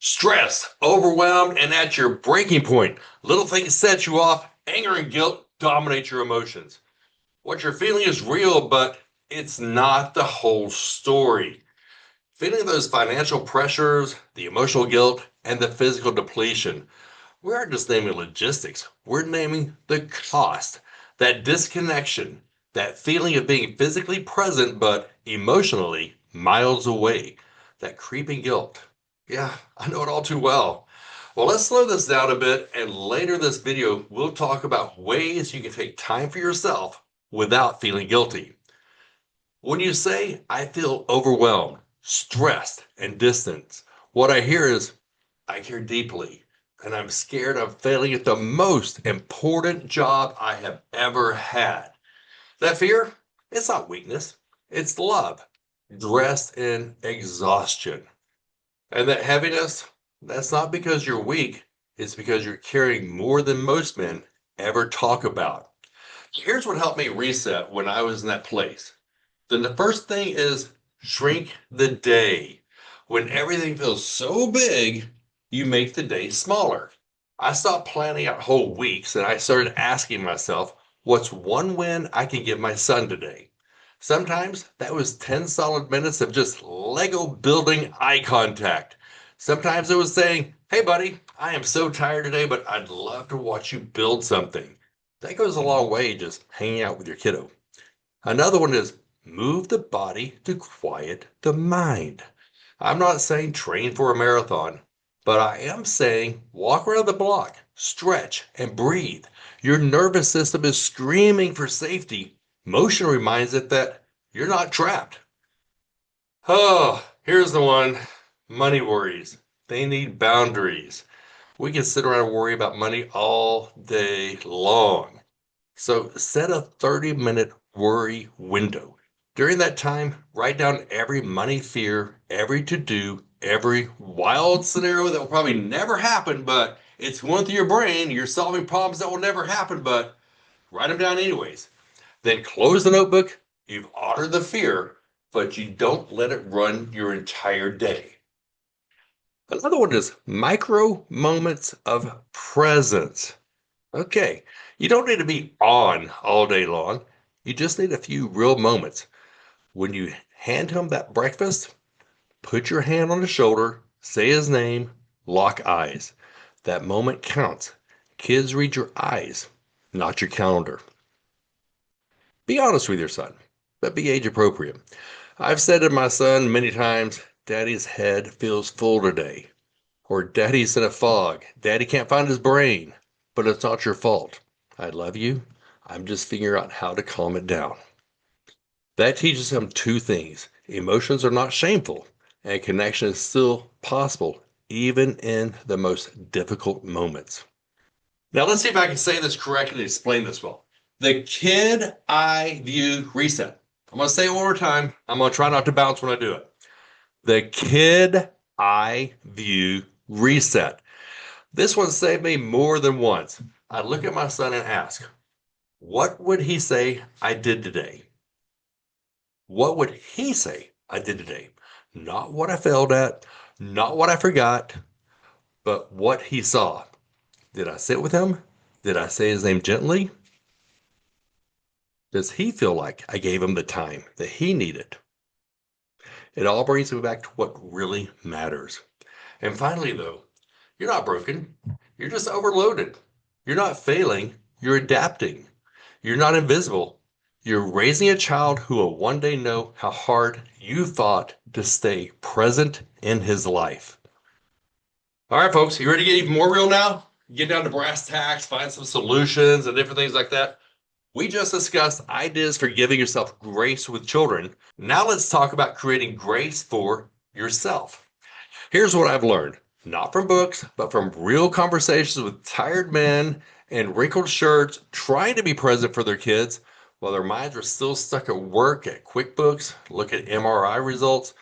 Stressed, overwhelmed, and at your breaking point. Little things set you off. Anger and guilt dominate your emotions. What you're feeling is real, but it's not the whole story. Feeling those financial pressures, the emotional guilt, and the physical depletion. We aren't just naming logistics, we're naming the cost. That disconnection, that feeling of being physically present but emotionally miles away. That creeping guilt. Yeah, I know it all too well. Well, let's slow this down a bit, and later this video, we'll talk about ways you can take time for yourself without feeling guilty. When you say, I feel overwhelmed, stressed, and distant, what I hear is, I care deeply, and I'm scared of failing at the most important job I have ever had. That fear, it's not weakness, it's love, dressed in exhaustion. And that heaviness, that's not because you're weak, it's because you're carrying more than most men ever talk about. Here's what helped me reset when I was in that place. Then the first thing is shrink the day. When everything feels so big, you make the day smaller. I stopped planning out whole weeks and I started asking myself, what's one win I can give my son today? Sometimes that was 10 solid minutes of just Lego building eye contact. Sometimes it was saying, hey, buddy, I am so tired today, but I'd love to watch you build something. That goes a long way just hanging out with your kiddo. Another one is move the body to quiet the mind. I'm not saying train for a marathon, but I am saying walk around the block, stretch, and breathe. Your nervous system is screaming for safety. Motion reminds it that you're not trapped. Oh, here's the one. Money worries. They need boundaries. We can sit around and worry about money all day long. So set a 30-minute worry window. During that time, write down every money fear, every to-do, every wild scenario that will probably never happen, but it's going through your brain. You're solving problems that will never happen, but write them down anyways. Then close the notebook. You've honored the fear, but you don't let it run your entire day. Another one is micro moments of presence. Okay, you don't need to be on all day long. You just need a few real moments. When you hand him that breakfast, put your hand on his shoulder, say his name, lock eyes. That moment counts. Kids read your eyes, not your calendar. Be honest with your son, but be age appropriate. I've said to my son many times, Daddy's head feels full today. Or Daddy's in a fog. Daddy can't find his brain. But it's not your fault. I love you. I'm just figuring out how to calm it down. That teaches him two things. Emotions are not shameful, and connection is still possible, even in the most difficult moments. Now, let's see if I can say this correctly and explain this well. The kid eye view reset. I'm going to say it one more time. I'm going to try not to bounce when I do it. The kid eye view reset. This one saved me more than once. I look at my son and ask, what would he say I did today? What would he say I did today? Not what I failed at, not what I forgot, but what he saw. Did I sit with him? Did I say his name gently? Does he feel like I gave him the time that he needed? It all brings me back to what really matters. And finally, though, you're not broken. You're just overloaded. You're not failing. You're adapting. You're not invisible. You're raising a child who will one day know how hard you fought to stay present in his life. All right, folks, you ready to get even more real now? Get down to brass tacks, find some solutions and different things like that. We just discussed ideas for giving yourself grace with children. Now let's talk about creating grace for yourself. Here's what I've learned, not from books, but from real conversations with tired men and wrinkled shirts trying to be present for their kids while their minds are still stuck at work, at QuickBooks, look at MRI results.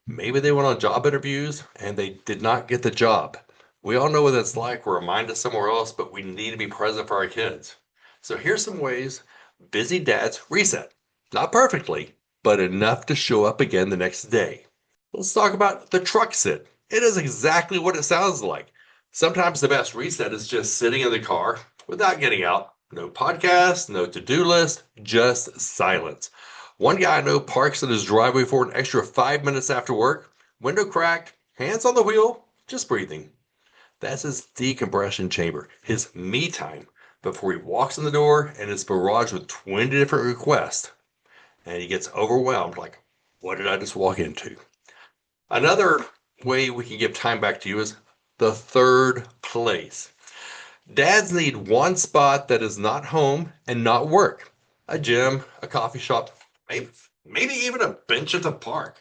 Maybe they went on job interviews and they did not get the job. We all know what it's like. We're reminded somewhere else, but we need to be present for our kids. So here's some ways busy dads reset. Not perfectly, but enough to show up again the next day. Let's talk about the truck sit. It is exactly what it sounds like. Sometimes the best reset is just sitting in the car without getting out. No podcast, no to do list, just silence. One guy I know parks in his driveway for an extra 5 minutes after work, window cracked, hands on the wheel, just breathing. That's his decompression chamber, his me time, before he walks in the door and is barraged with 20 different requests. And he gets overwhelmed like, what did I just walk into? Another way we can give time back to you is the third place. Dads need one spot that is not home and not work. A gym, a coffee shop, maybe even a bench at the park.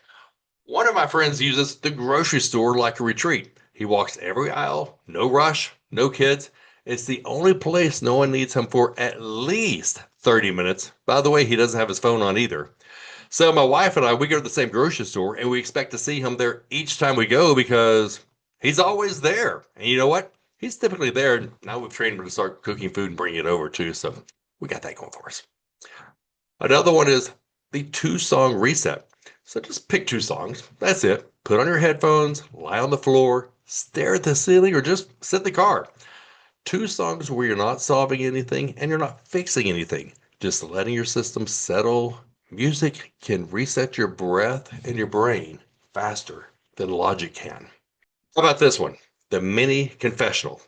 One of my friends uses the grocery store like a retreat. He walks every aisle, no rush, no kids. It's the only place no one needs him for at least 30 minutes. By the way, he doesn't have his phone on either. So my wife and I, we go to the same grocery store and we expect to see him there each time we go because he's always there. And you know what? He's typically there. Now we've trained him to start cooking food and bring it over too. So we got that going for us. Another one is the 2 song reset. So just pick 2 songs. That's it. Put on your headphones, lie on the floor, stare at the ceiling, or just sit in the car. 2 songs where you're not solving anything and you're not fixing anything. Just letting your system settle. Music can reset your breath and your brain faster than logic can. How about this one? The mini confessional.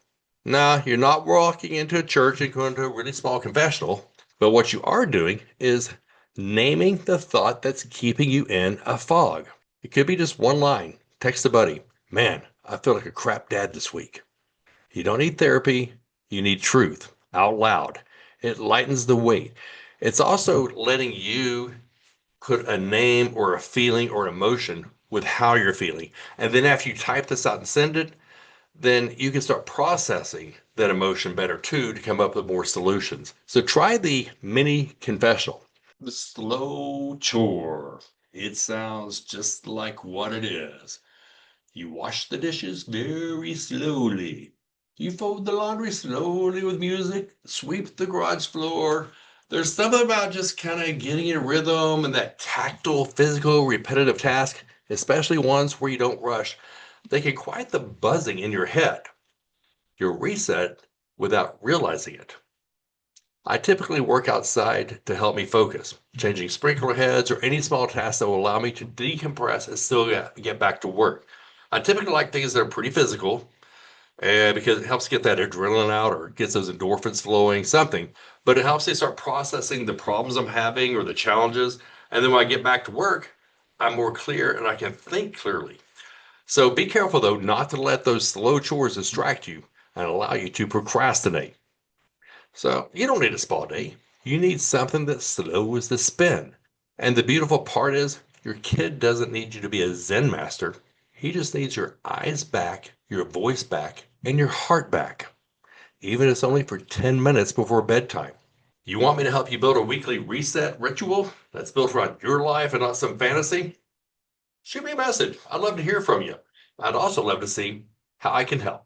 Nah, you're not walking into a church and going to a really small confessional, but what you are doing is naming the thought that's keeping you in a fog. It could be just one line. Text a buddy. Man, I feel like a crap dad this week. You don't need therapy. You need truth out loud. It lightens the weight. It's also letting you put a name or a feeling or emotion with how you're feeling. And then after you type this out and send it, then you can start processing that emotion better too to come up with more solutions. So try the mini confessional. The slow chore. It sounds just like what it is. You wash the dishes very slowly. You fold the laundry slowly with music, sweep the garage floor. There's something about just kind of getting in rhythm and that tactile, physical, repetitive task, especially ones where you don't rush. They can quiet the buzzing in your head. Your reset without realizing it. I typically work outside to help me focus, changing sprinkler heads or any small tasks that will allow me to decompress and still get back to work. I typically like things that are pretty physical because it helps get that adrenaline out or gets those endorphins flowing, something. But it helps me start processing the problems I'm having or the challenges. And then when I get back to work, I'm more clear and I can think clearly. So be careful, though, not to let those slow chores distract you and allow you to procrastinate. So you don't need a spa day. You need something that slows the spin. And the beautiful part is your kid doesn't need you to be a Zen master. He just needs your eyes back, your voice back, and your heart back. Even if it's only for 10 minutes before bedtime. You want me to help you build a weekly reset ritual that's built around your life and not some fantasy? Shoot me a message. I'd love to hear from you. I'd also love to see how I can help.